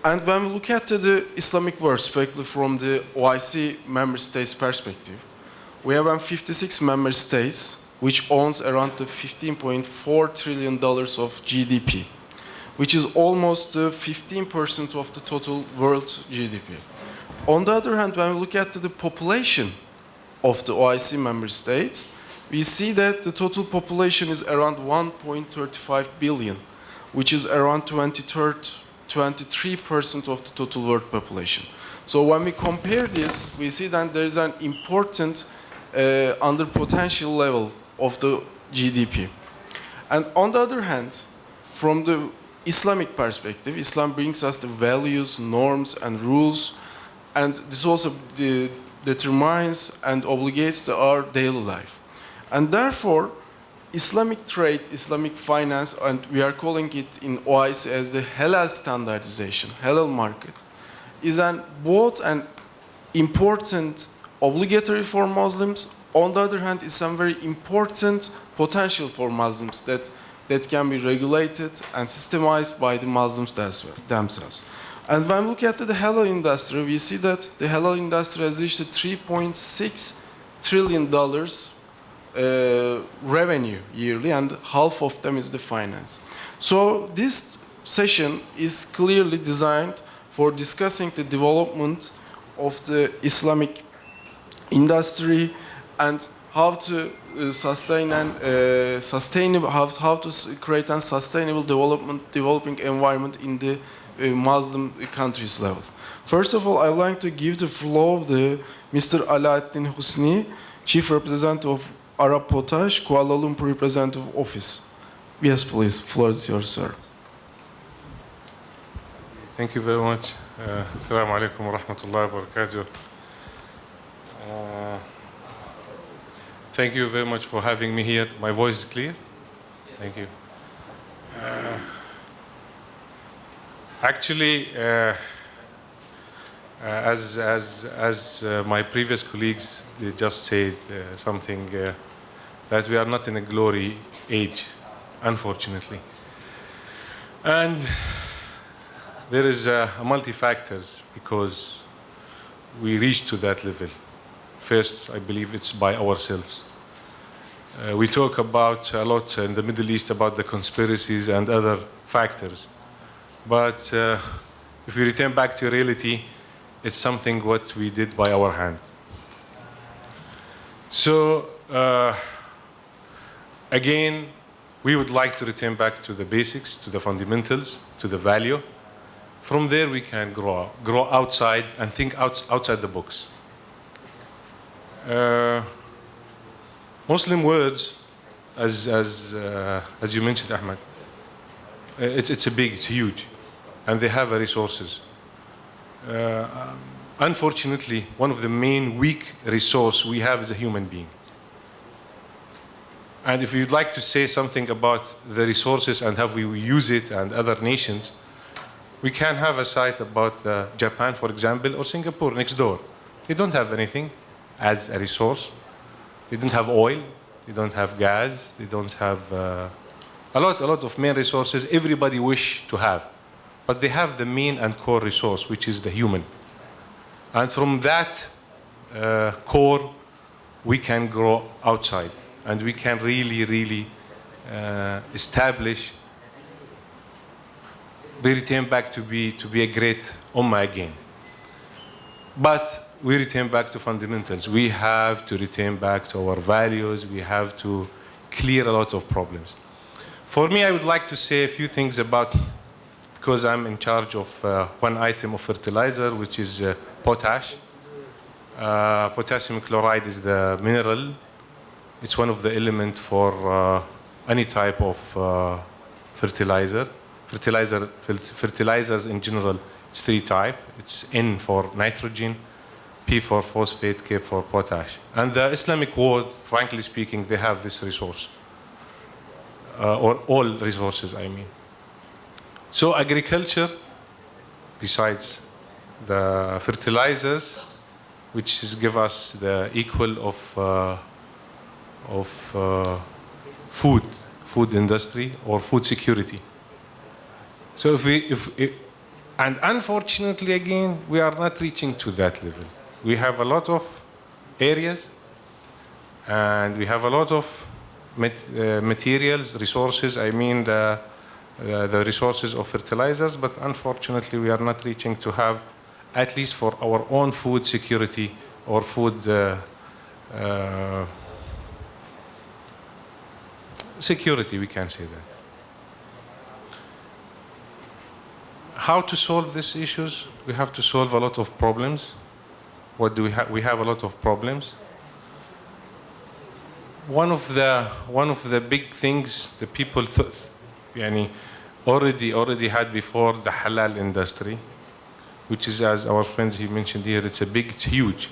And when we look at the Islamic world, especially from the OIC member states perspective, we have 56 member states which owns around the $15.4 trillion of GDP, which is almost 15% of the total world GDP. On the other hand, when we look at the population of the OIC member states, we see that the total population is around 1.35 billion, which is around 23% of the total world population. So when we compare this, we see that there is an important under potential level of the GDP. And on the other hand, from the Islamic perspective, Islam brings us the values, norms, and rules, and this also determines and obligates our daily life. And therefore, Islamic trade, Islamic finance, and we are calling it in OIC as the halal standardization, halal market, is both an important obligatory for Muslims. On the other hand, it's a very important potential for Muslims that can be regulated and systemized by the Muslims themselves. And when we look at the halal industry, we see that the halal industry has reached $3.6 trillion revenue yearly, and half of them is the finance. So this session is clearly designed for discussing the development of the Islamic industry and how to sustain and how to create a sustainable developing environment in the Muslim countries level. First of all, I'd like to give the floor to Mr. Alaaddin Husni, Chief Representative of Arab Potash, Kuala Lumpur Representative Office. Yes, please, floor is yours, sir. Thank you very much. Assalamu alaikum wa rahmatullahi wa barakatuh. Thank you very much for having me here. My voice is clear? Thank you. Actually, as my previous colleagues they just said something that we are not in a glory age, unfortunately. And there is multi-factors because we reached to that level. First, I believe it's by ourselves. We talk about a lot in the Middle East about the conspiracies and other factors. But if we return back to reality, it's something what we did by our hand. So, again, we would like to return back to the basics, to the fundamentals, to the value. From there, we can grow outside and think outside the box. Muslim words, as you mentioned, Ahmed, it's huge, and they have resources. Unfortunately, one of the main weak resource we have is a human being. And if you'd like to say something about the resources and how we use it and other nations, we can have a site about Japan, for example, or Singapore next door. They don't have anything as a resource. They don't have oil, they don't have gas, they don't have a lot of main resources everybody wish to have. But they have the main and core resource, which is the human. And from that core, we can grow outside. And we can really establish, we return back to be a great ummah again. But we return back to fundamentals. We have to return back to our values. We have to clear a lot of problems. For me, I would like to say a few things about, because I'm in charge of one item of fertilizer, which is potash. Potassium chloride is the mineral. It's one of the elements for any type of fertilizer. Fertilizers in general, it's 3 types. It's N for nitrogen, P for phosphate, K for potash. And the Islamic world, frankly speaking, they have this resource. Or all resources, I mean. So agriculture, besides the fertilizers, which give us the equal of food industry or food security. So And unfortunately, again, we are not reaching to that level. We have a lot of areas, and we have a lot of materials, resources, I mean the resources of fertilizers, but unfortunately we are not reaching to have, at least for our own food security or food security, we can say that. How to solve these issues? We have to solve a lot of problems. What do we have? We have a lot of problems. One of the big things the people already had before, the halal industry, which is, as our friends he mentioned here, it's huge.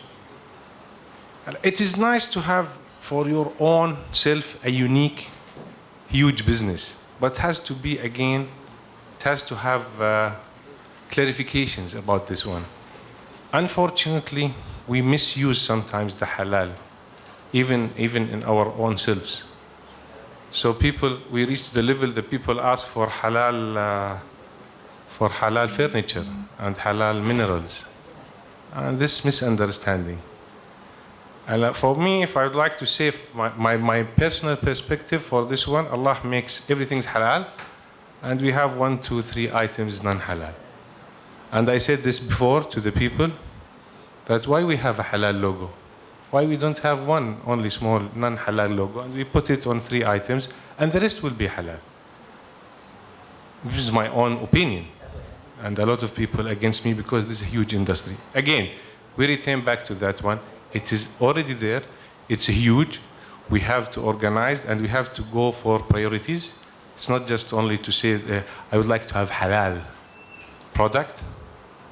It is nice to have for your own self a unique, huge business, but it has to be, again, it has to have clarifications about this one. Unfortunately, we misuse sometimes the halal, even in our own selves. So we reach the level that people ask for halal furniture and halal minerals, and this misunderstanding. And for me, if I'd like to say my personal perspective for this one, Allah makes everything's halal, and we have 1, 2, 3 items non-halal. And I said this before to the people, that why we have a halal logo? Why we don't have one only small non-halal logo, and we put it on 3 items, and the rest will be halal? This is my own opinion, and a lot of people against me because this is a huge industry. Again, we return back to that one. It is already there. It's huge. We have to organize, and we have to go for priorities. It's not just only to say, I would like to have halal product.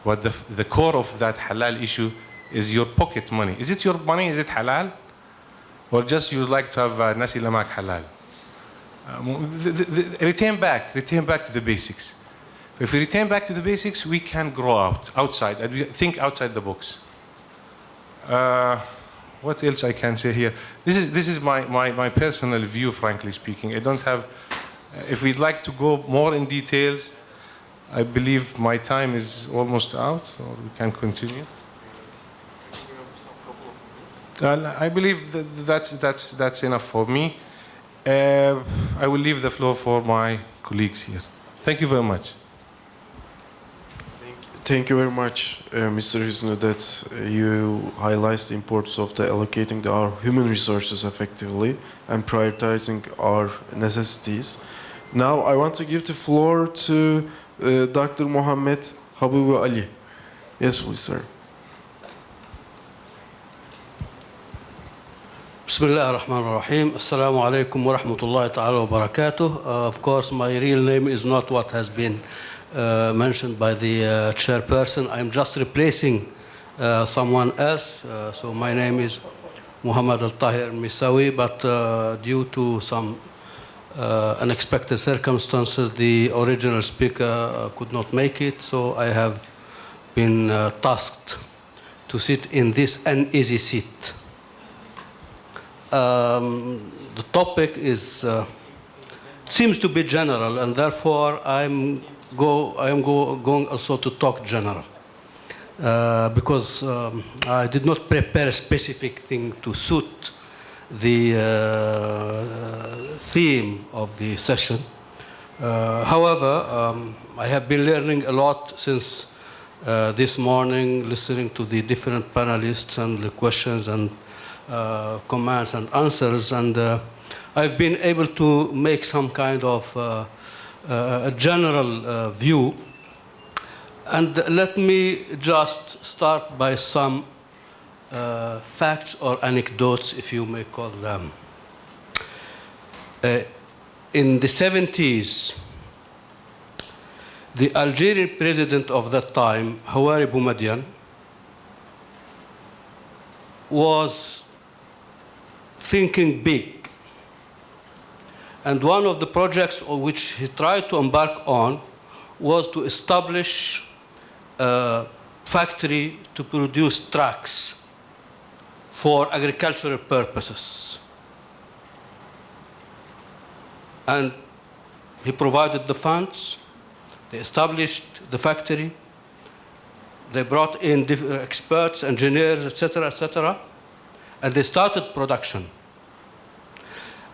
What the core of that halal issue is your pocket money. Is it your money? Is it halal? Or just you would like to have nasi lemak halal? Return back to the basics. If we return back to the basics, we can grow outside, and we think outside the box. What else I can say here? This is my personal view, frankly speaking. I don't have, if we'd like to go more in details, I believe my time is almost out, or we can continue. I believe that's enough for me. I will leave the floor for my colleagues here. Thank you very much. Thank you very much, Mr. Husnu, that you highlight the importance of allocating our human resources effectively and prioritizing our necessities. Now I want to give the floor to Dr. Mohammed Habibu Ali. Yes, please, sir. Bismillah ar-Rahman ar-Rahim. Assalamu alaikum wa rahmatullahi ta'ala wa barakatuh. Of course, my real name is not what has been mentioned by the chairperson. I'm just replacing someone else. So my name is Muhammad Al-Tahir Misawi, but due to some unexpected circumstances, the original speaker could not make it, so I have been tasked to sit in this uneasy seat. The topic seems to be general, and therefore I am going also to talk general, because I did not prepare a specific thing to suit the theme of the session. However, I have been learning a lot since this morning, listening to the different panelists and the questions and comments and answers, and I've been able to make some kind of a general view. And let me just start by some facts or anecdotes, if you may call them. In the 70s, the Algerian president of that time, Houari Boumediene, was thinking big. And one of the projects on which he tried to embark on was to establish a factory to produce tracks for agricultural purposes. And he provided the funds, they established the factory, They brought in experts, engineers, etc., and they started production.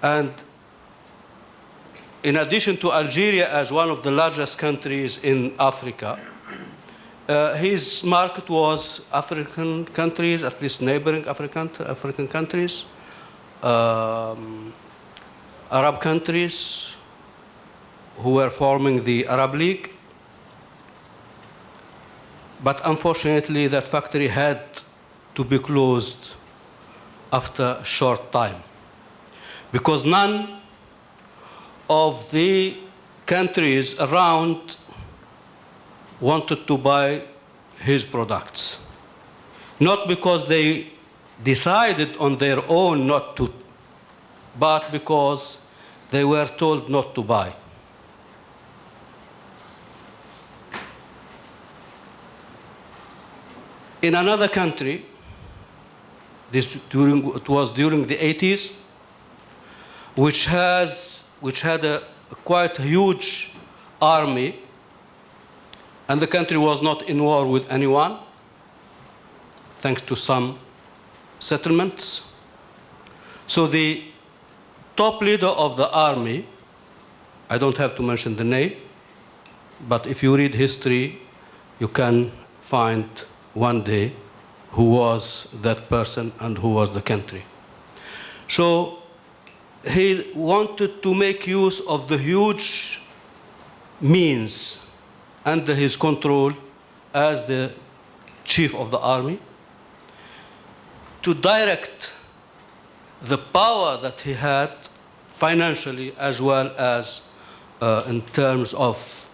And in addition to Algeria as one of the largest countries in Africa, his market was African countries, at least neighboring African countries, Arab countries who were forming the Arab League. But unfortunately, that factory had to be closed after a short time, because none of the countries around wanted to buy his products. Not because they decided on their own not to, but because they were told not to buy. In another country, it was during the 80s, which had a quite huge army, and the country was not in war with anyone, thanks to some settlements. So the top leader of the army, I don't have to mention the name, but if you read history, you can find one day who was that person and who was the country. So he wanted to make use of the huge means under his control as the chief of the army to direct the power that he had financially as well as in terms of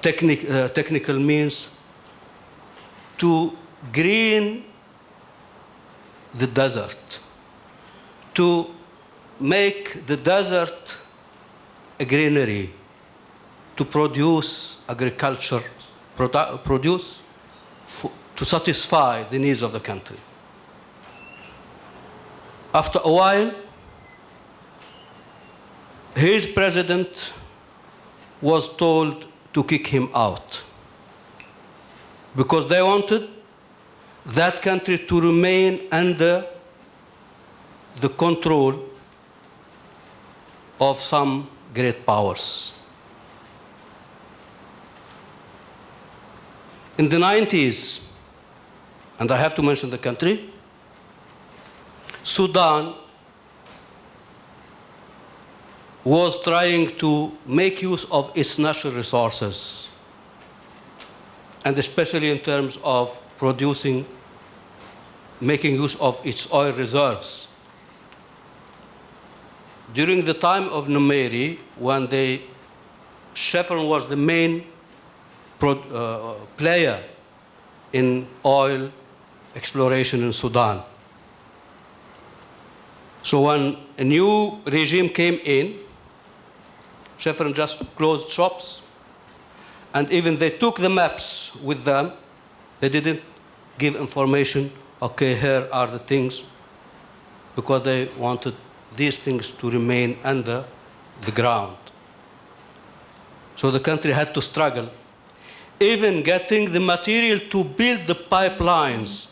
technical means to green the desert, to make the desert a greenery, to produce agriculture, to satisfy the needs of the country. After a while, his president was told to kick him out because they wanted that country to remain under the control of some great powers. In the 90s, and I have to mention the country, Sudan was trying to make use of its natural resources, and especially in terms of making use of its oil reserves. During the time of Numeri, when Chevron was the main player in oil exploration in Sudan. So when a new regime came in, Chevron just closed shops, and even they took the maps with them. They didn't give information, okay, here are the things, because they wanted these things to remain under the ground. So the country had to struggle, even getting the material to build the pipelines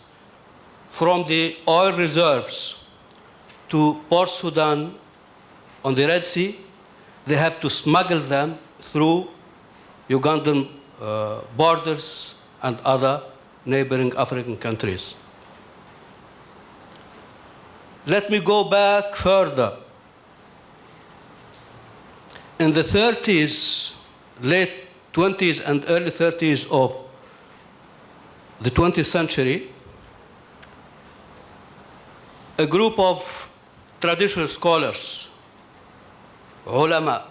from the oil reserves to Port Sudan on the Red Sea. They have to smuggle them through Ugandan borders and other neighboring African countries. Let me go back further. In the 30s, late 20s and early 30s of the 20th century, a group of traditional scholars, ulama,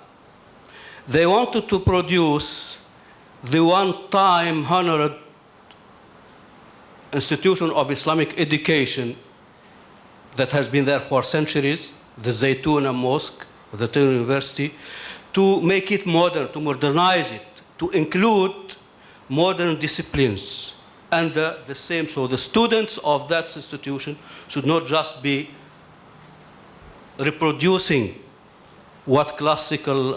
they wanted to produce the one-time honored institution of Islamic education that has been there for centuries, the Zaytuna Mosque, the Zaytuna University, to make it modern, to modernize it, to include modern disciplines under the same. So the students of that institution should not just be reproducing what classical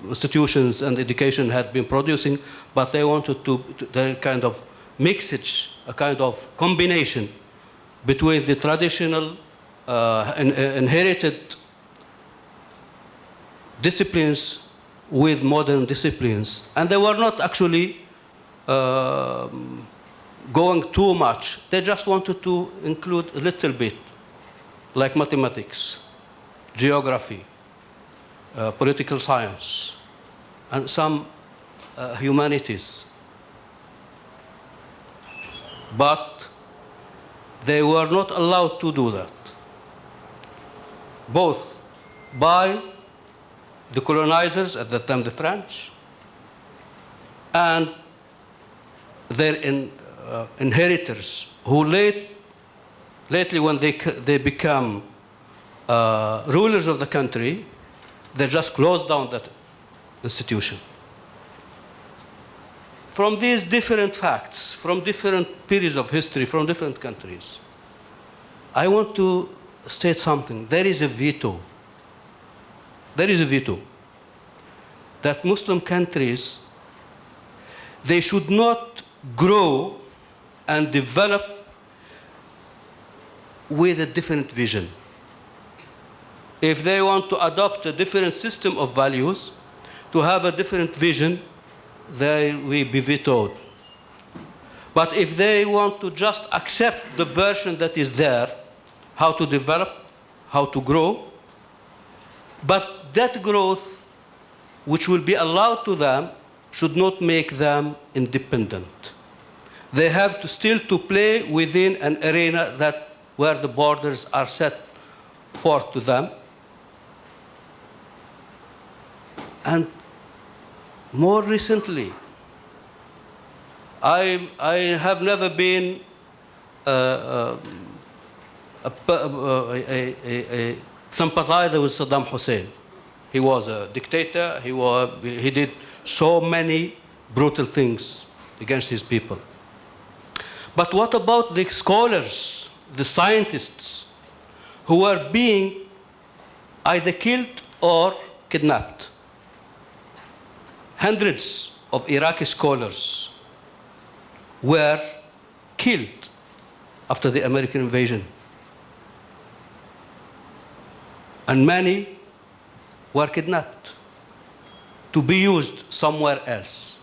institutions and education had been producing, but they wanted to kind of mixage, a kind of combination between the traditional inherited disciplines with modern disciplines. And they were not actually going too much. They just wanted to include a little bit, like mathematics, geography, political science, and some humanities. But they were not allowed to do that, both by the colonizers, at that time the French, and their inheritors, who lately when they become rulers of the country, they just closed down that institution. From these different facts, from different periods of history, from different countries, I want to state something. There is a veto. There is a veto that Muslim countries, they should not grow and develop with a different vision. If they want to adopt a different system of values, to have a different vision, they will be vetoed. But if they want to just accept the version that is there, how to develop, how to grow, but that growth which will be allowed to them should not make them independent. They have to still to play within an arena where the borders are set forth to them. And more recently, I have never been a sympathizer with Saddam Hussein. He was a dictator. He did so many brutal things against his people. But what about the scholars, the scientists, who were being either killed or kidnapped? Hundreds of Iraqi scholars were killed after the American invasion. And many were kidnapped to be used somewhere else.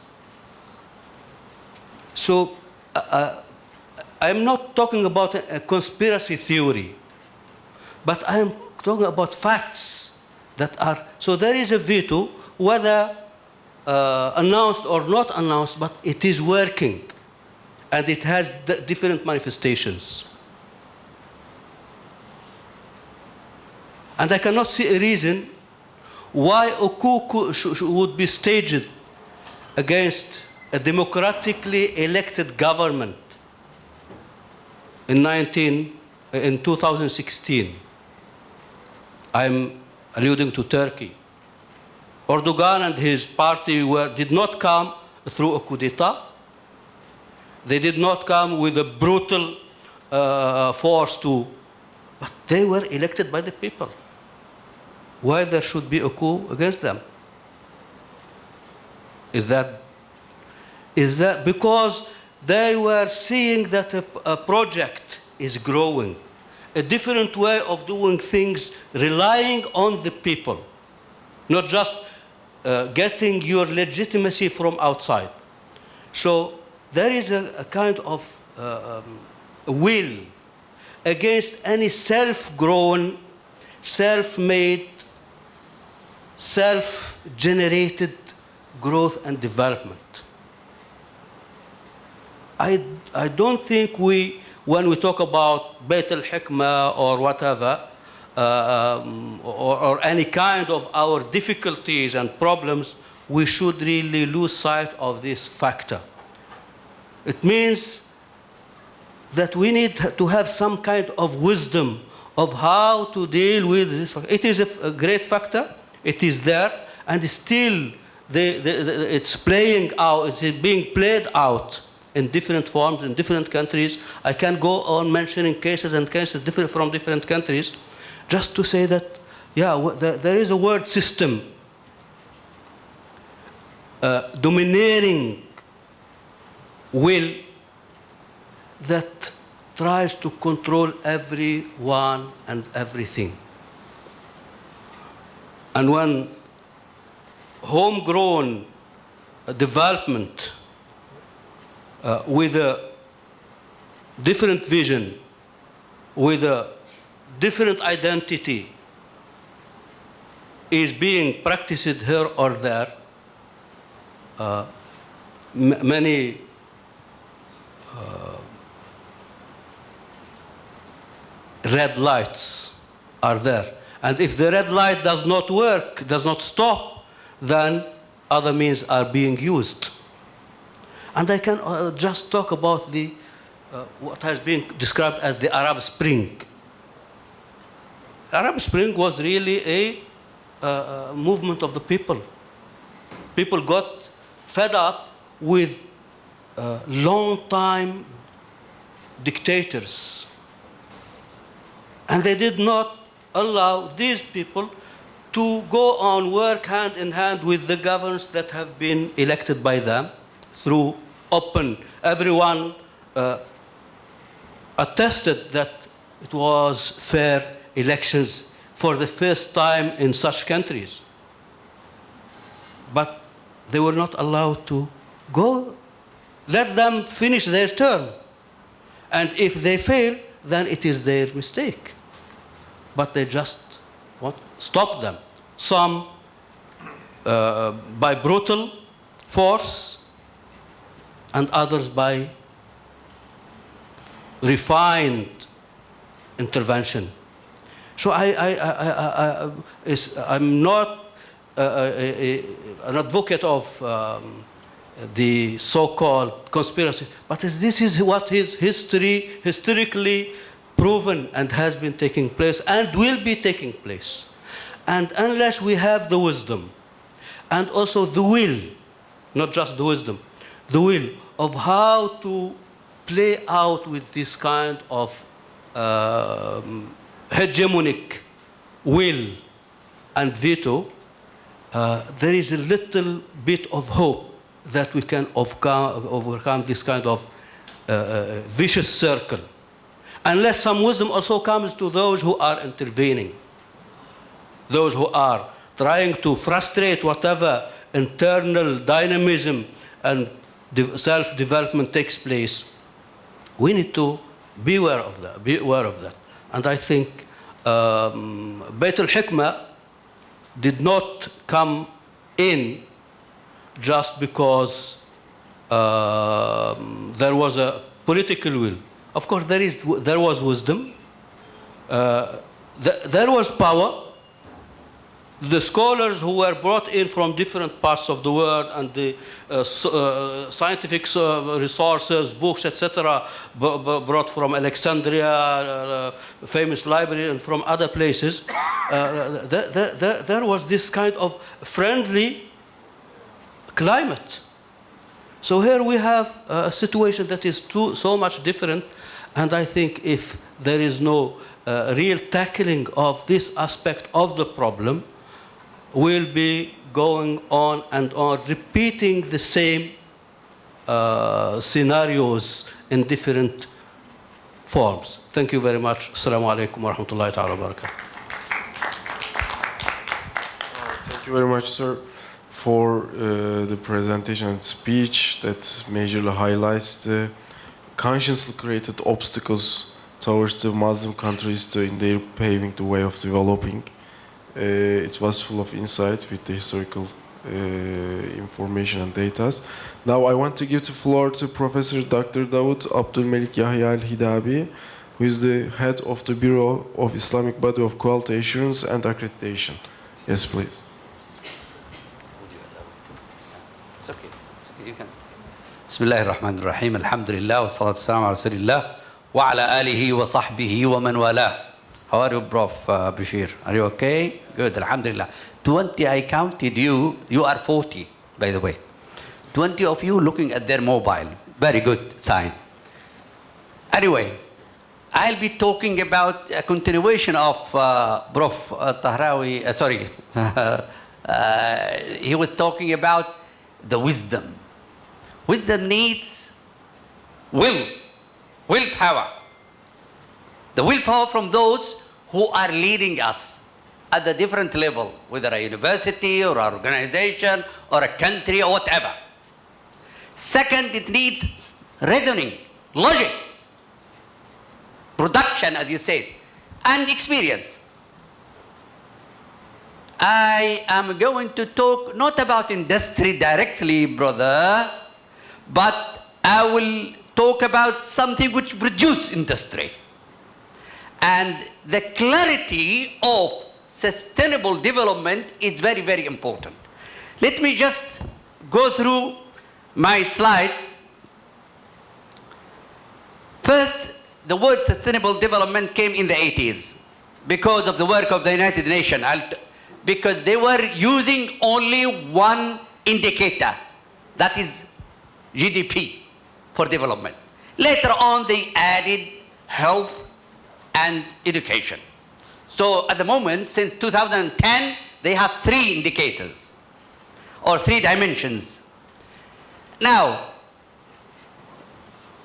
So I'm not talking about a conspiracy theory, but I am talking about facts that are. So there is a veto, whether announced or not announced, but it is working, and it has different manifestations. And I cannot see a reason why a coup would be staged against a democratically elected government in 2016. I'm alluding to Turkey. Erdogan and his party did not come through a coup d'etat. They did not come with a brutal force but they were elected by the people. Why there should be a coup against them? Is that because they were seeing that a project is growing, a different way of doing things, relying on the people, not just getting your legitimacy from outside. So there is a kind of will against any self-grown, self-made, self-generated growth and development. I don't think when we talk about Beit al-Hikmah or whatever, or any kind of our difficulties and problems, we should really lose sight of this factor. It means that we need to have some kind of wisdom of how to deal with this factor. It is a great factor. It is there, and still it's playing out. It is being played out in different forms in different countries. I can go on mentioning cases and cases different from different countries, just to say that, yeah, there is a world system domineering will that tries to control everyone and everything. And when homegrown development with a different vision, with a different identity is being practiced here or there, many red lights are there. And if the red light does not work, does not stop, then other means are being used. And I can just talk about what has been described as the Arab Spring. Arab Spring was really a movement of the people. People got fed up with long-time dictators. And they did not allow these people to go on work hand in hand with the governors that have been elected by them through open. Everyone attested that it was fair elections for the first time in such countries. But they were not allowed to go. Let them finish their term. And if they fail, then it is their mistake. But they just stop them. Some by brutal force, and others by refined intervention. So I'm not an advocate of the so-called conspiracy, but this is what is historically proven and has been taking place and will be taking place. And unless we have the wisdom and also the will, not just the wisdom, the will of how to play out with this kind of hegemonic will and veto, there is a little bit of hope that we can overcome this kind of vicious circle. Unless some wisdom also comes to those who are intervening, those who are trying to frustrate whatever internal dynamism and self-development takes place. We need to be aware of that. And I think Beit al-Hikmah did not come in just because there was a political will. Of course, there was wisdom, there was power. The scholars who were brought in from different parts of the world and the scientific resources, books, etc., brought from Alexandria, famous library, and from other places, there was this kind of friendly climate. So here we have a situation that is so much different, and I think if there is no real tackling of this aspect of the problem, we'll be going on and on, repeating the same scenarios in different forms. Thank you very much. Assalamu alaikum wa rahmatullahi ta'ala wa barakatuh. Thank you very much, sir, for the presentation and speech that majorly highlights the consciously created obstacles towards the Muslim countries in their paving the way of developing. It was full of insight with the historical information and data. Now I want to give the floor to Professor Dr. Dawood Abdulmelik Yahya Al-Hidabi, who is the head of the Bureau of Islamic Body of Quality Assurance and Accreditation. Yes, please. It's okay. It's okay. You can stay. Bismillah ar-Rahman ar-Rahim. Alhamdulillah wa salatu salam ala Rasulillah wa ala alihi wa sahbihi wa man wala. How are you, Prof. Bashir? Are you okay? Good, alhamdulillah. 20, I counted you. You are 40, by the way. 20 of you looking at their mobiles. Very good sign. Anyway, I'll be talking about a continuation of Prof. Tahrawi. He was talking about the wisdom. Wisdom needs will. willpower. The willpower from those who are leading us at the different level, whether a university or an organization or a country or whatever. Second, it needs reasoning, logic, production, as you said, and experience. I am going to talk not about industry directly, brother, but I will talk about something which produces industry. And the clarity of sustainable development is very, very important. Let me just go through my slides. First, the word sustainable development came in the 80s because of the work of the United Nations, because they were using only one indicator, that is GDP for development. Later on, they added health and education. So at the moment, since 2010, they have 3 indicators or 3 dimensions. Now,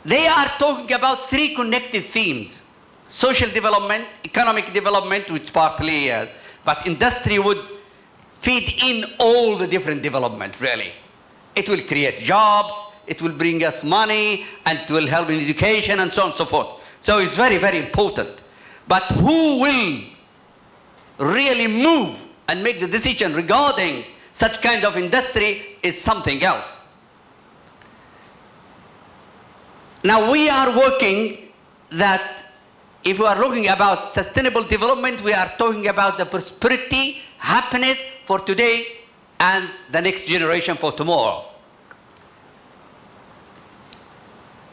they are talking about 3 connected themes: social development, economic development, which partly, but industry would feed in all the different development, really. It will create jobs, it will bring us money, and it will help in education, and so on and so forth. So it's very, very important. But who will really move and make the decision regarding such kind of industry is something else. Now we are working that if we are looking about sustainable development, we are talking about the prosperity, happiness for today and the next generation for tomorrow.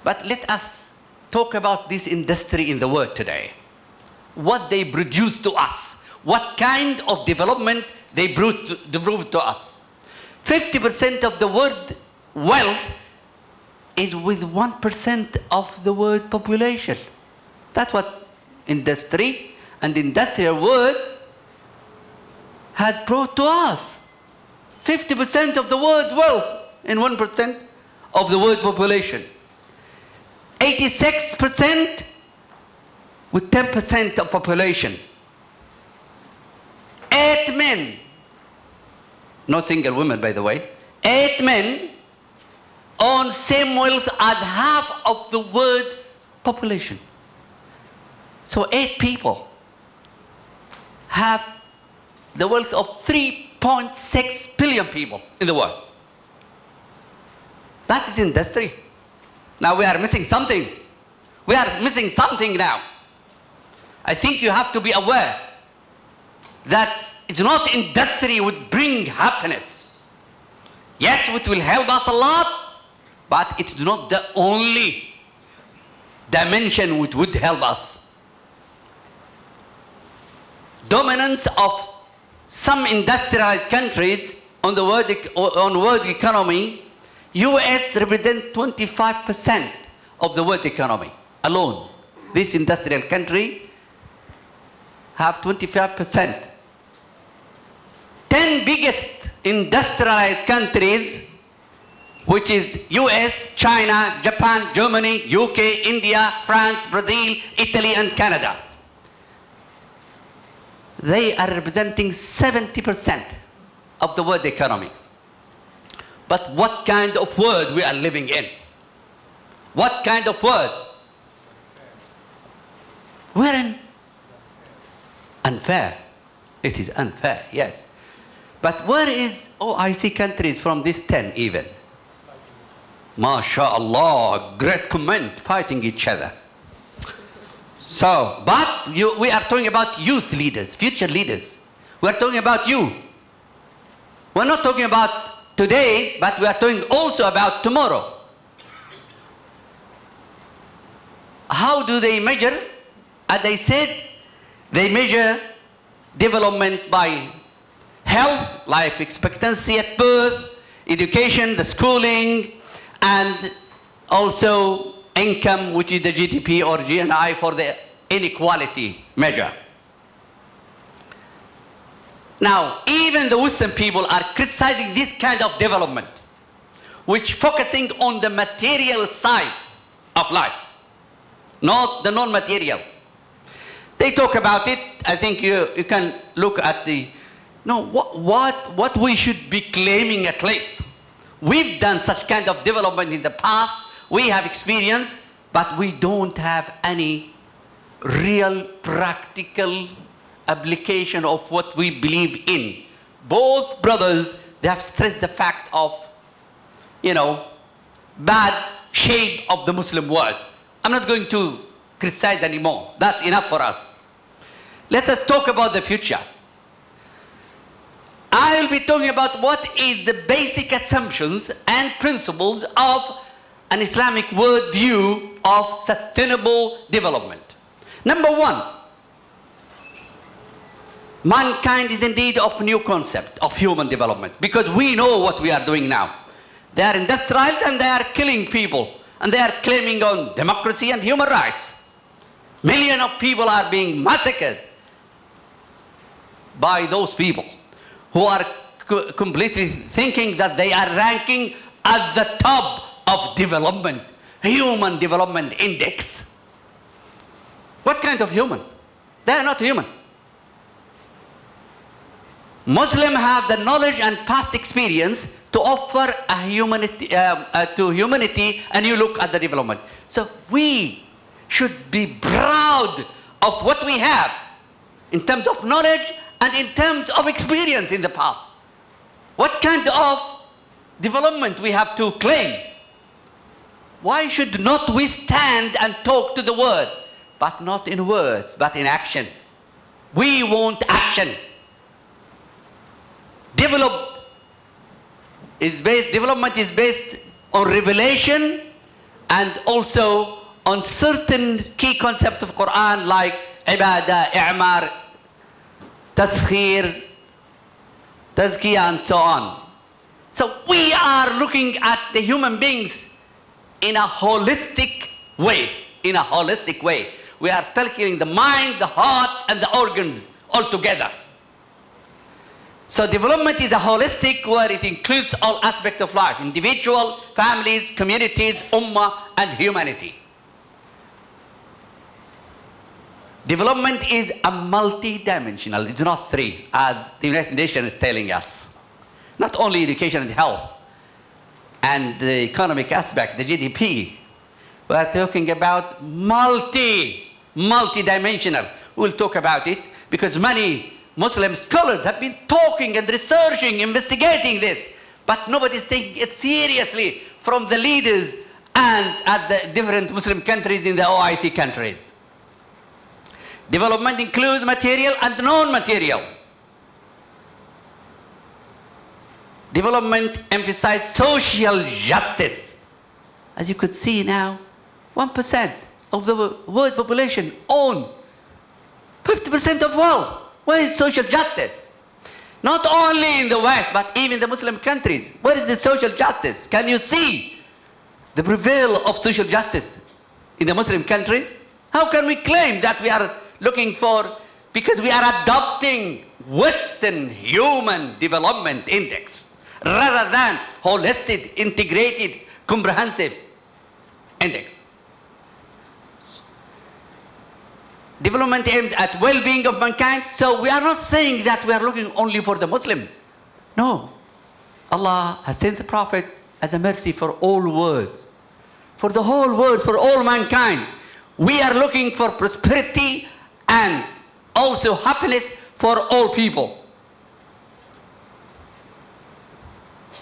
But let us talk about this industry in the world today. What they produce to us, what kind of development they prove to us. 50% of the world wealth is with 1% of the world population. That's what industry and industrial world has brought to us. 50% of the world wealth and 1% of the world population. 86% with 10% of population. 8 men, no single women by the way, 8 men own same wealth as half of the world population. So 8 people have the wealth of 3.6 billion people in the world. That is industry. Now we are missing something. We are missing something now. I think you have to be aware that it's not industry would bring happiness. Yes, it will help us a lot, but it's not the only dimension which would help us. Dominance of some industrialized countries on the world economy, US represents 25% of the world economy alone. This industrial country have 25%. 10 biggest industrialized countries, which is US, China, Japan, Germany, UK, India, France, Brazil, Italy, and Canada. They are representing 70% of the world economy. But what kind of world we are living in? What kind of world? We're in unfair. It is unfair, yes. But where is OIC countries from this 10 even? MashaAllah, great comment, fighting each other. So, but we are talking about youth leaders, future leaders. We are talking about you. We're not talking about today, but we are talking also about tomorrow. How do they measure? As I said, they measure development by health, life expectancy at birth, education, the schooling, and also income, which is the GDP or GNI for the inequality measure. Now, even the Western people are criticizing this kind of development, which focusing on the material side of life. not the non-material. They talk about it. I think you can look at the, no, what we should be claiming at least. We've done such kind of development in the past. We have experience, but we don't have any real practical application of what we believe in. Both brothers, they have stressed the fact of, bad shape of the Muslim world. I'm not going to criticize anymore. That's enough for us. Let us talk about the future. I will be talking about what is the basic assumptions and principles of an Islamic worldview of sustainable development. Number one, mankind is in need of a new concept of human development, because we know what we are doing now. They are industrialized and they are killing people, and they are claiming on democracy and human rights. Millions of people are being massacred by those people who are completely thinking that they are ranking at the top of development, human development index. What kind of human? They are not human. Muslims have the knowledge and past experience to offer to humanity a new look at the development. So we should be proud of what we have in terms of knowledge and in terms of experience in the past. What kind of development we have to claim? Why should not we stand and talk to the world, but not in words, but in action? We want action. Development is based on revelation and also on certain key concepts of Quran like ibadah, i'mar, taskhir, tazkiyah, and so on. So we are looking at the human beings in a holistic way. In a holistic way. We are tackling the mind, the heart, and the organs all together. So development is a holistic where it includes all aspects of life: individual, families, communities, ummah, and humanity. Development is a multi-dimensional. It's not three, as the United Nations is telling us. Not only education and health and the economic aspect, the GDP. We are talking about multi-dimensional. We'll talk about it because many Muslim scholars have been talking and researching, investigating this, but nobody's taking it seriously from the leaders and at the different Muslim countries in the OIC countries. Development includes material and non-material. Development emphasizes social justice. As you could see now, 1% of the world population own 50% of wealth. Where is social justice? Not only in the West, but even the Muslim countries. Where is the social justice? Can you see the prevail of social justice in the Muslim countries? How can we claim that we are looking for, because we are adopting Western Human Development Index rather than holistic, integrated, comprehensive index. Development aims at well-being of mankind. So we are not saying that we are looking only for the Muslims. No. Allah has sent the Prophet as a mercy for all world. For the whole world, for all mankind. We are looking for prosperity and also happiness for all people.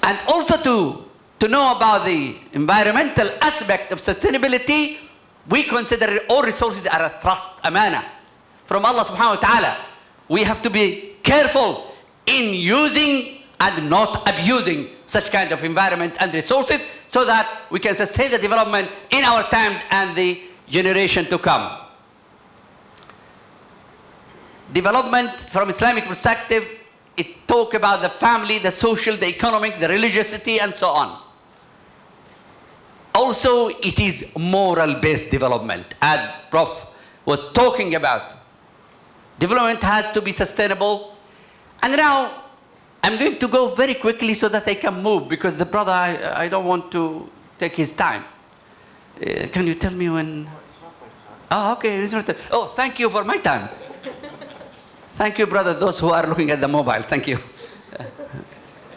And also to know about the environmental aspect of sustainability, we consider all resources are a trust, amana, from Allah subhanahu wa ta'ala. We have to be careful in using and not abusing such kind of environment and resources so that we can sustain the development in our times and the generation to come. Development from Islamic perspective, it talk about the family, the social, the economic, the religiosity, and so on. Also, it is moral-based development, as Prof was talking about. Development has to be sustainable. And now, I'm going to go very quickly so that I can move, because the brother, I don't want to take his time. Can you tell me when? It's not my time. Oh, okay. Oh, thank you for my time. Thank you, brother, those who are looking at the mobile. Thank you.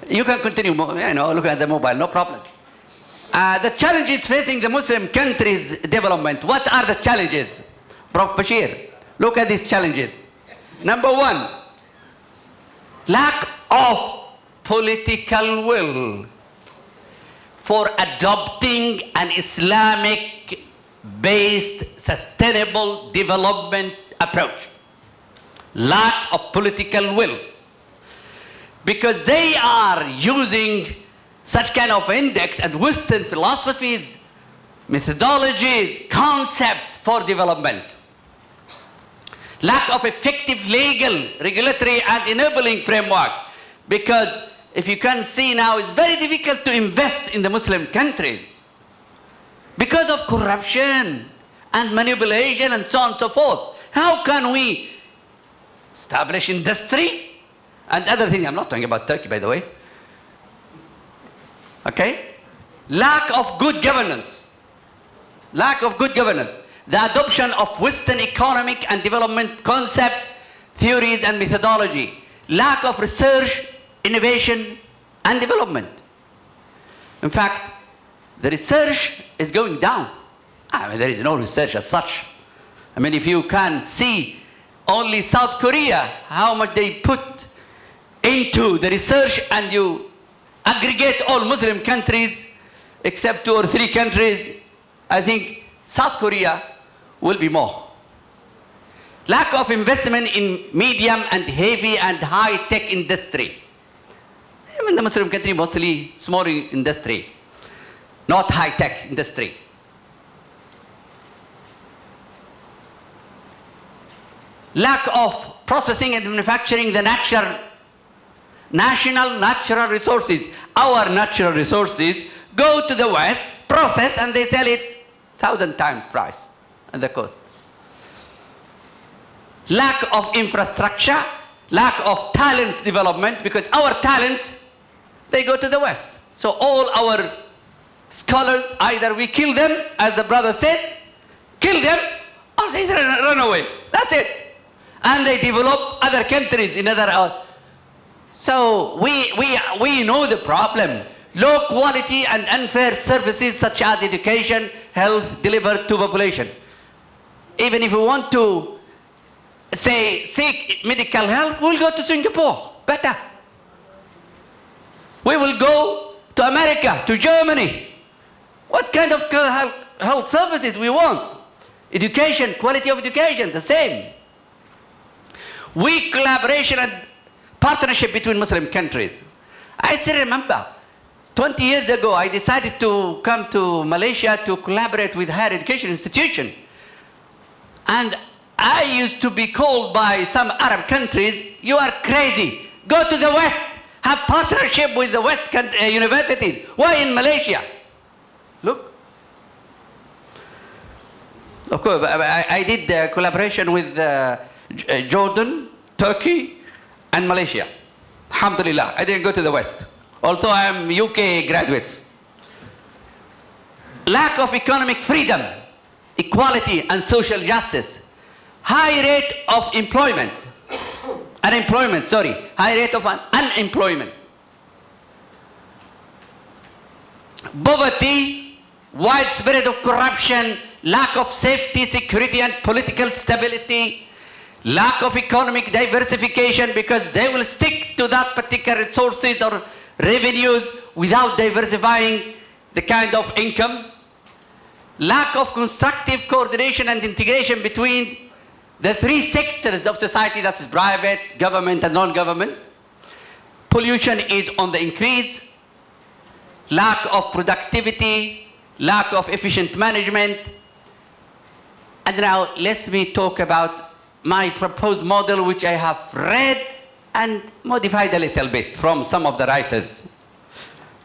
You can continue, looking at the mobile, no problem. The challenges facing the Muslim countries' development. What are the challenges? Prof. Bashir, look at these challenges. Number one, lack of political will for adopting an Islamic-based sustainable development approach. Lack of political will. Because they are using such kind of index and Western philosophies, methodologies, concept for development. Lack of effective legal, regulatory and enabling framework. Because if you can see now, it's very difficult to invest in the Muslim countries because of corruption and manipulation and so on and so forth. How can we establish industry and other things? I'm not talking about Turkey, by the way. Okay? Lack of good governance. Lack of good governance. The adoption of Western economic and development concept, theories and methodology. Lack of research, innovation and development. In fact, the research is going down. There is no research as such. If you can see only South Korea, how much they put into the research, and you aggregate all Muslim countries except 2 or 3 countries, I think South Korea will be more. Lack of investment in medium and heavy and high-tech industry. Even the Muslim country, mostly small industry, not high-tech industry. Lack of processing and manufacturing the national natural resources. Our natural resources go to the West, process, and they sell it 1,000 times price and the cost. Lack of infrastructure, lack of talents development, because our talents, they go to the West. So all our scholars, either we kill them, as the brother said, kill them, or they run away. That's it. And they develop other countries in other. So we know the problem. Low quality and unfair services such as education, health delivered to population. Even if we want to say seek medical health, we'll go to Singapore, better. We will go to America, to Germany. What kind of health services we want? Education, quality of education, the same. Weak collaboration and partnership between Muslim countries. I still remember, 20 years ago, I decided to come to Malaysia to collaborate with higher education institution. And I used to be called by some Arab countries, you are crazy. Go to the West, have partnership with the West universities. Why in Malaysia? Look. Of course, I did collaboration with Jordan, Turkey, and Malaysia. Alhamdulillah, I didn't go to the West. Although I am UK graduates. Lack of economic freedom, equality, and social justice. High rate of employment. High rate of unemployment. Poverty, widespread of corruption, lack of safety, security, and political stability. Lack of economic diversification, because they will stick to that particular resources or revenues without diversifying the kind of income. Lack of constructive coordination and integration between the 3 sectors of society, that is private, government, and non-government. Pollution is on the increase. Lack of productivity, lack of efficient management. And now let me talk about my proposed model, which I have read and modified a little bit from some of the writers,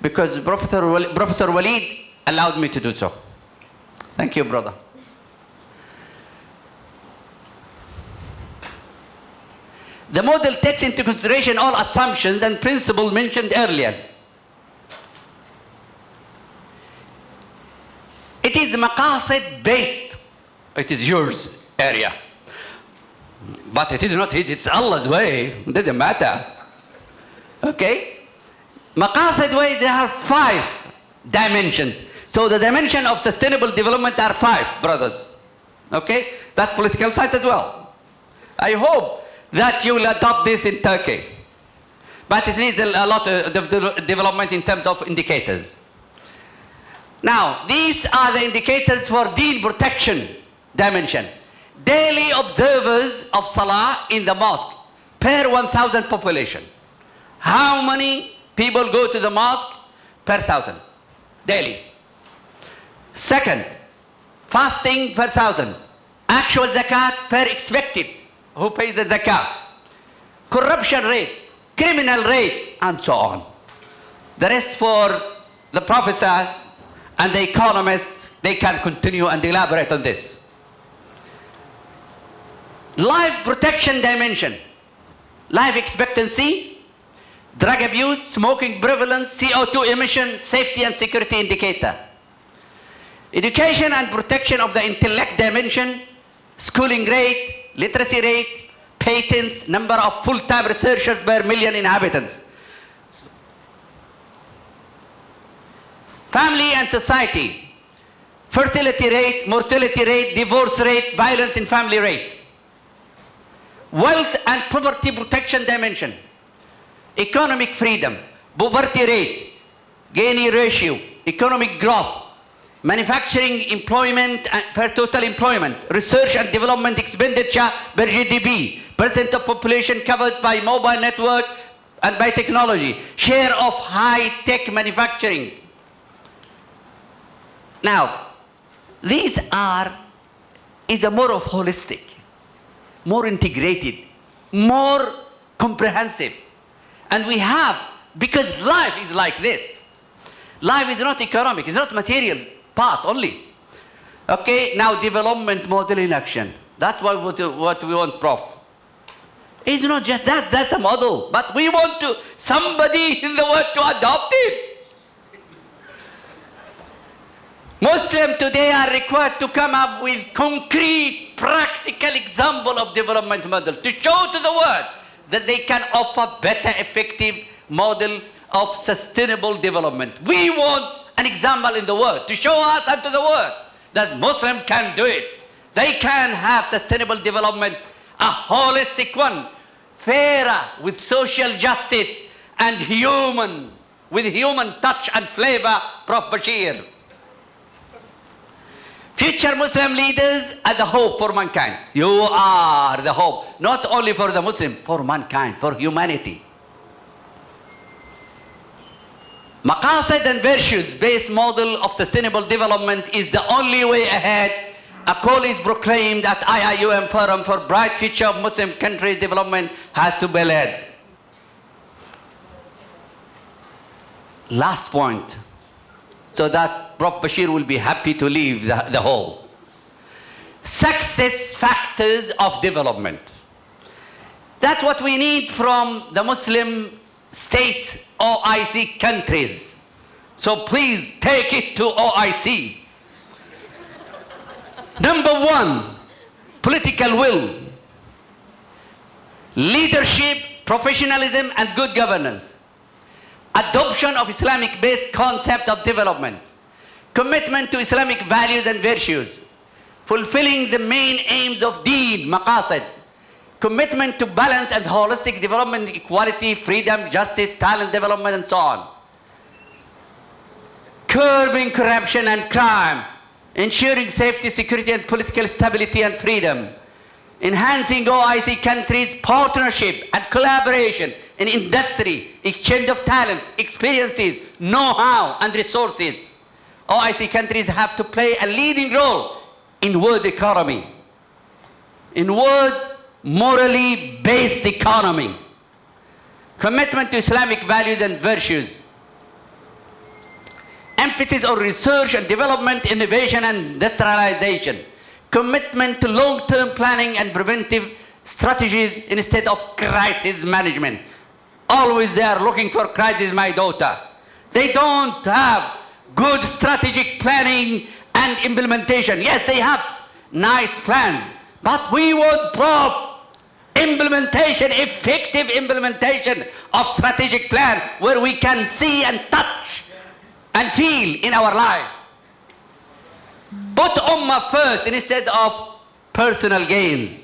because Professor Walid allowed me to do so. Thank you, brother. The model takes into consideration all assumptions and principles mentioned earlier. It is maqasid based. It is yours area. But it is not his, it's Allah's way. It doesn't matter. Okay? Maqasid way, there are 5 dimensions. So the dimension of sustainable development are 5, brothers. Okay? That's political science as well. I hope that you will adopt this in Turkey. But it needs a lot of development in terms of indicators. Now, these are the indicators for deen protection dimension. Daily observers of Salah in the mosque per 1,000 population. How many people go to the mosque per 1,000 daily? Second, fasting per 1,000. Actual zakat per expected. Who pays the zakat? Corruption rate, criminal rate, and so on. The rest for the professor and the economists, they can continue and elaborate on this. Life protection dimension. Life expectancy, drug abuse, smoking prevalence, CO2 emission, safety and security indicator. Education and protection of the intellect dimension, schooling rate, literacy rate, patents, number of full-time researchers per million inhabitants. Family and society, fertility rate, mortality rate, divorce rate, violence in family rate. Wealth and property protection dimension, economic freedom, poverty rate, Gini ratio, economic growth, manufacturing employment per total employment, research and development expenditure per GDP, percent of population covered by mobile network and by technology, share of high-tech manufacturing. Now, these is a more of holistic, more integrated, more comprehensive. And we have, because life is like this. Life is not economic, it's not material part only. Okay, now development model in action. That's what we want, Prof. It's not just that, that's a model. But we want somebody in the world to adopt it. Muslims today are required to come up with concrete, practical example of development model to show to the world that they can offer better, effective model of sustainable development. We want an example in the world to show us and to the world that Muslim can do it. They can have sustainable development, a holistic one, fairer, with social justice and with human touch and flavor, Prof. Bashir. Future Muslim leaders are the hope for mankind. You are the hope, not only for the Muslim, for mankind, for humanity. Maqasid and virtues-based model of sustainable development is the only way ahead. A call is proclaimed at IIUM Forum for Bright Future of Muslim Countries Development has to be led. Last point, so that Prof. Bashir will be happy to leave the whole. Success factors of development. That's what we need from the Muslim states, OIC countries. So please take it to OIC. Number 1, political will, leadership, professionalism, and good governance. Adoption of Islamic-based concept of development. Commitment to Islamic values and virtues. Fulfilling the main aims of deen, maqasid. Commitment to balance and holistic development, equality, freedom, justice, talent development, and so on. Curbing corruption and crime. Ensuring safety, security, and political stability and freedom. Enhancing OIC countries' partnership and collaboration in industry, exchange of talents, experiences, know-how, and resources. OIC countries have to play a leading role in world economy, in world morally based economy. Commitment to Islamic values and virtues. Emphasis on research and development, innovation and industrialization. Commitment to long-term planning and preventive strategies instead of crisis management. Always they are looking for crisis, my daughter. They don't have good strategic planning and implementation. Yes, they have nice plans, but we want proof. Implementation, effective implementation of strategic plan where we can see and touch and feel in our life. Put Ummah first instead of personal gains.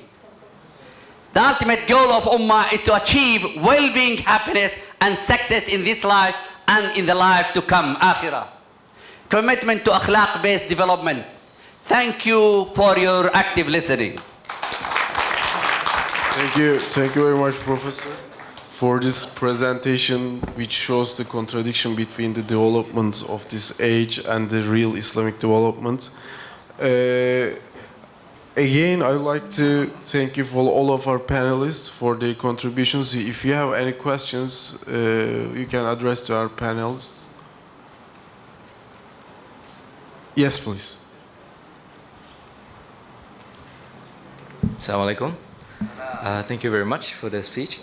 The ultimate goal of Ummah is to achieve well-being, happiness and success in this life and in the life to come, Akhirah. Commitment to akhlaq-based development. Thank you for your active listening. Thank you very much, Professor, for this presentation, which shows the contradiction between the development of this age and the real Islamic development. Again, I would like to thank you for all of our panelists for their contributions. If you have any questions, you can address to our panelists. Yes, please. Assalamu alaikum. Thank you very much for the speech.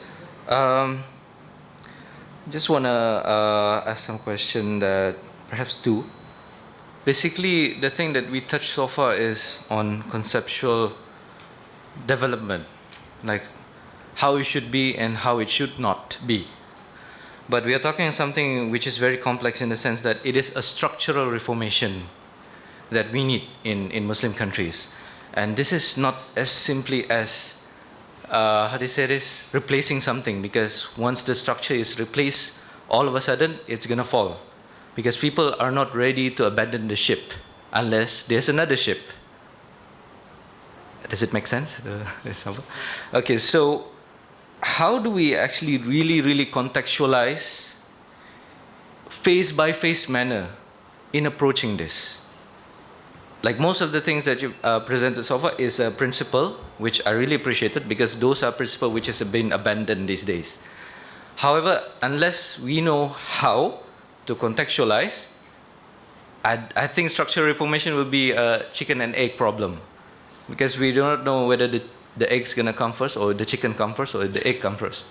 Just want to ask some question that perhaps two. Basically, the thing that we touched so far is on conceptual development, like how it should be and how it should not be. But we are talking something which is very complex in the sense that it is a structural reformation that we need in Muslim countries. And this is not as simply as how do you say this? Replacing something, because once the structure is replaced, all of a sudden it's going to fall. Because people are not ready to abandon the ship unless there's another ship. Does it make sense? Okay, so how do we actually really contextualize phase-by-phase manner in approaching this? Like most of the things that you presented so far is a principle, which I really appreciated, because those are principles which has been abandoned these days. However, unless we know how to contextualize, I think structural reformation will be a chicken and egg problem, because we do not know whether the egg's going to come first, or the chicken come first, or the egg come first.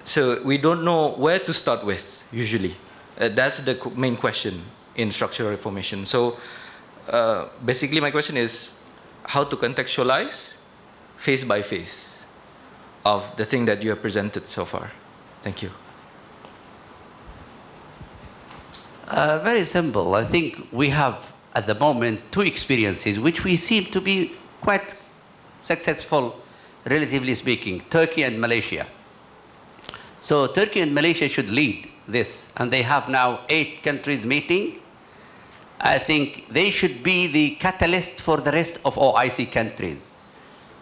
So we don't know where to start with, usually. That's the main question in structural reformation. So basically my question is how to contextualize phase by phase of the thing that you have presented so far. Thank you. Very simple. I think we have at the moment two experiences which we seem to be quite successful, relatively speaking, Turkey and Malaysia. So Turkey and Malaysia should lead this, and they have now 8 countries meeting. I think they should be the catalyst for the rest of OIC countries.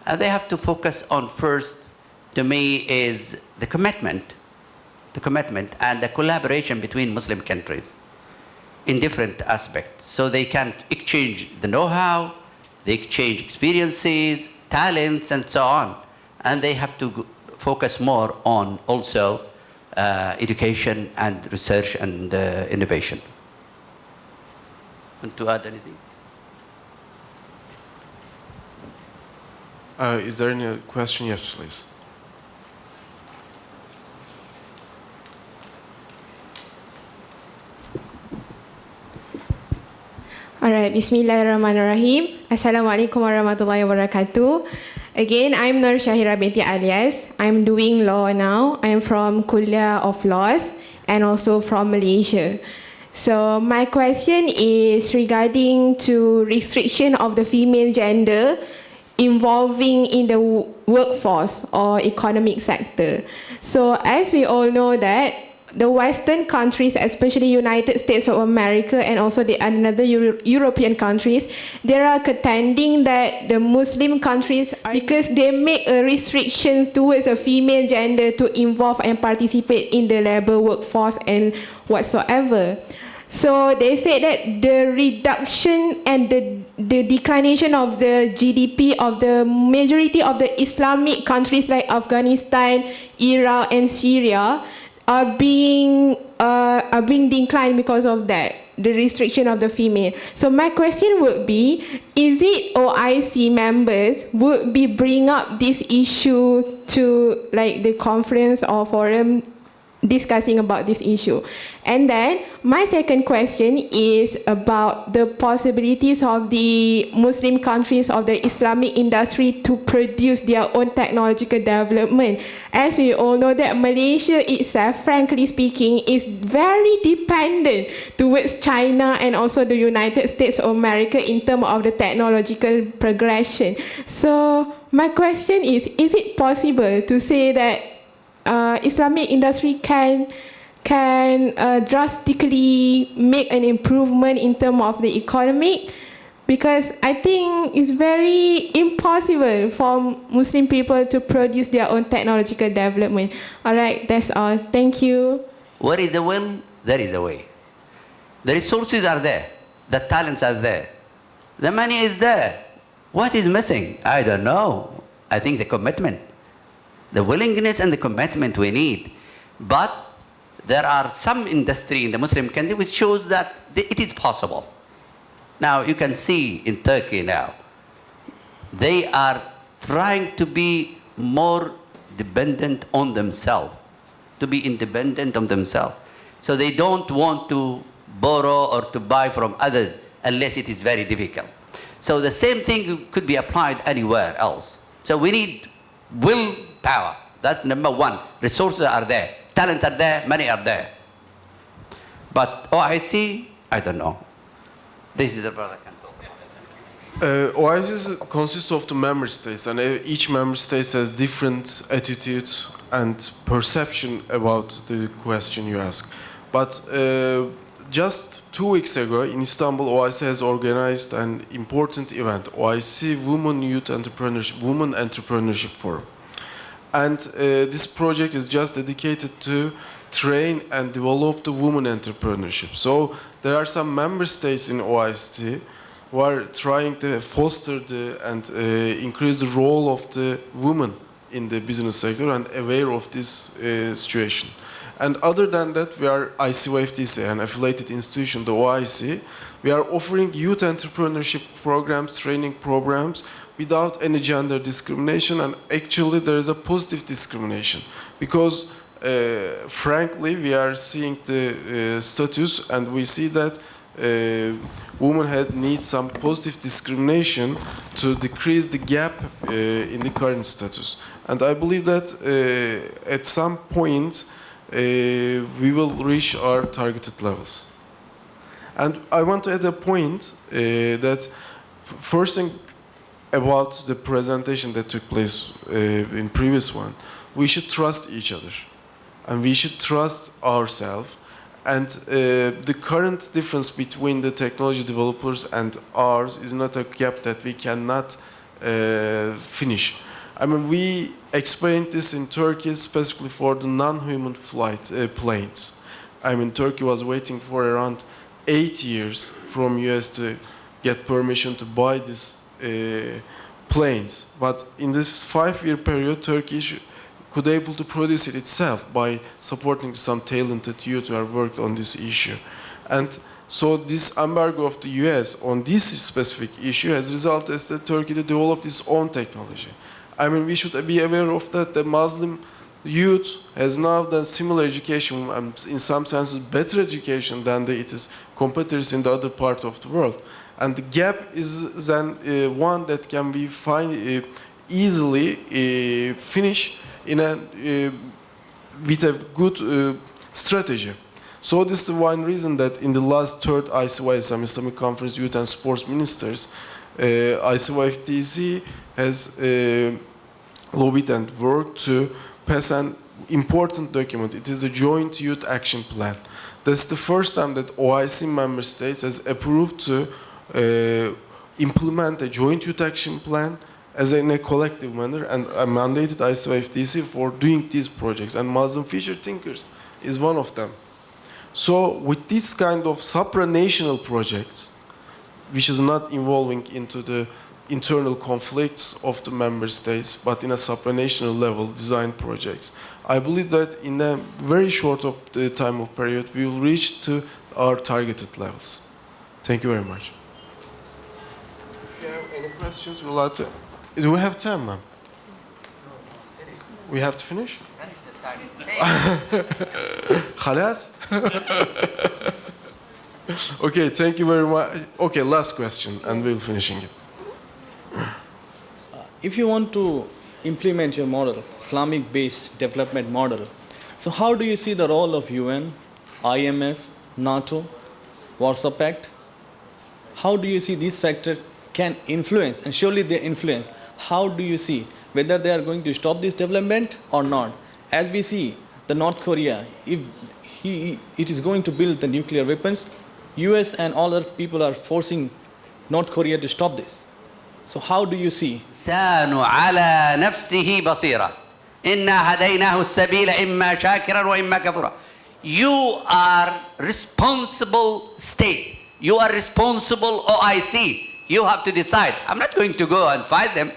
And they have to focus on first, to me, is the commitment and the collaboration between Muslim countries in different aspects. So they can exchange the know-how, they exchange experiences, talents, and so on. And they have to focus more on also education and research and innovation. Want to add anything? Is there any question? Yes, please. Alright, Bismillahirrahmanirrahim. Assalamualaikum warahmatullahi wabarakatuh. Again, I'm Nur Shahira binti Alias. I'm doing law now. I'm from Kuliah of Laws and also from Malaysia. So my question is regarding to restriction of the female gender involving in the workforce or economic sector. So as we all know that the Western countries, especially United States of America and also the another European countries, they are contending that the Muslim countries, because they make a restrictions towards the female gender to involve and participate in the labor workforce and whatsoever. So they say that the reduction and the declination of the GDP of the majority of the Islamic countries like Afghanistan, Iraq and Syria are being declined because of that, the restriction of the female. So my question would be, is it OIC members would be bring up this issue to like the conference or forum discussing about this issue. And then my second question is about the possibilities of the Muslim countries of the Islamic industry to produce their own technological development. As we all know that Malaysia itself, frankly speaking, is very dependent towards China and also the United States of America in terms of the technological progression. So my question is it possible to say that Islamic industry can drastically make an improvement in terms of the economy? Because I think it's very impossible for Muslim people to produce their own technological development. All right, that's all. Thank you. Where is the will, there is a way. The resources are there. The talents are there. The money is there. What is missing? I don't know. I think the commitment. The willingness and the commitment we need. But there are some industry in the Muslim country which shows that it is possible. Now you can see in Turkey now, they are trying to be more dependent on themselves, to be independent of themselves. So they don't want to borrow or to buy from others unless it is very difficult. So the same thing could be applied anywhere else. So we need willpower. That's number one. Resources are there. Talent are there. Money are there. But OIC, I don't know. This is a brother can talk. OIC consists of the member states, and each member state has different attitude and perception about the question you ask. But just 2 weeks ago in Istanbul, OIC has organized an important event, OIC Women Entrepreneurship Forum. And this project is just dedicated to train and develop the women entrepreneurship. So there are some member states in OIC who are trying to foster and increase the role of the women in the business sector and aware of this situation. And other than that, we are ICYFTC, an affiliated institution, the OIC. We are offering youth entrepreneurship programs, training programs, without any gender discrimination, and actually there is a positive discrimination because frankly we are seeing the status and we see that women need some positive discrimination to decrease the gap in the current status. And I believe that at some point we will reach our targeted levels. And I want to add a point that first thing about the presentation that took place in previous one, we should trust each other and we should trust ourselves. And the current difference between the technology developers and ours is not a gap that we cannot finish. I mean, we explained this in Turkey specifically for the non-human flight planes. I mean, Turkey was waiting for around 8 years from US to get permission to buy this planes, but in this 5-year period, Turkey could able to produce it itself by supporting some talented youth who have worked on this issue. And so this embargo of the US on this specific issue has resulted in Turkey to develop its own technology. I mean, we should be aware of that. The Muslim youth has now done similar education, and in some senses better education than its competitors in the other part of the world. And the gap is then one that can be easily finished in with a good strategy. So this is one reason that in the last third ICYSM, Islamic Conference Youth and Sports Ministers, ICYFTC has lobbied and worked to pass an important document. It is a Joint Youth Action Plan. That's the first time that OIC member states has approved to implement a joint youth action plan as in a collective manner, and mandated ICYFTC for doing these projects, and Muslim Future Thinkers is one of them. So with this kind of supranational projects, which is not involving into the internal conflicts of the member states, but in a supranational level design projects, I believe that in a very short of the time of period, we will reach to our targeted levels. Thank you very much. If you have any questions, we'll have to... Do we have time, ma'am? We have to finish? Khalas? Okay, thank you very much. Okay, last question, and we'll finishing it. If you want to implement your model, Islamic-based development model, so how do you see the role of UN, IMF, NATO, Warsaw Pact? How do you see these factors can influence, and surely they influence, how do you see whether they are going to stop this development or not? As we see, the North Korea, if it is going to build the nuclear weapons, US and all other people are forcing North Korea to stop this. So how do you see? الإنسان على نفسه بصيرة إنا هديناه السبيل إما شاكرا وإما كفورا. You are responsible state. You are responsible OIC. You have to decide. I'm not going to go and fight them.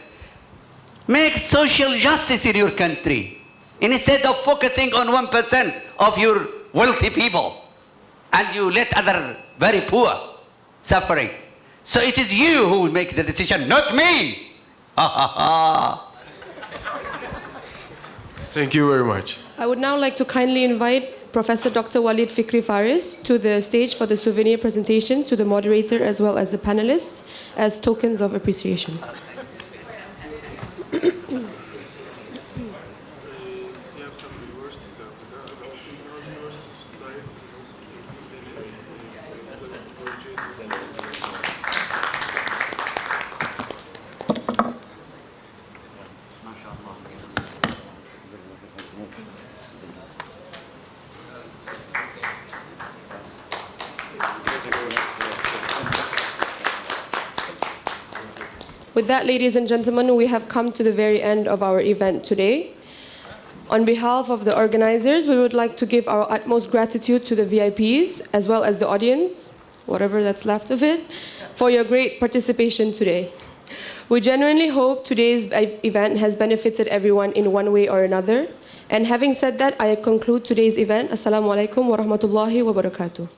Make social justice in your country instead of focusing on 1% of your wealthy people, and you let other very poor suffering. So it is you who will make the decision, not me. Thank you very much. I would now like to kindly invite Professor Dr. Walid Fikri Faris to the stage for the souvenir presentation to the moderator as well as the panelists as tokens of appreciation. With that, ladies and gentlemen, we have come to the very end of our event today. On behalf of the organizers, we would like to give our utmost gratitude to the VIPs as well as the audience, whatever that's left of it, for your great participation today. We genuinely hope today's event has benefited everyone in one way or another. And having said that, I conclude today's event. Assalamu alaikum wa rahmatullahi wa barakatuh.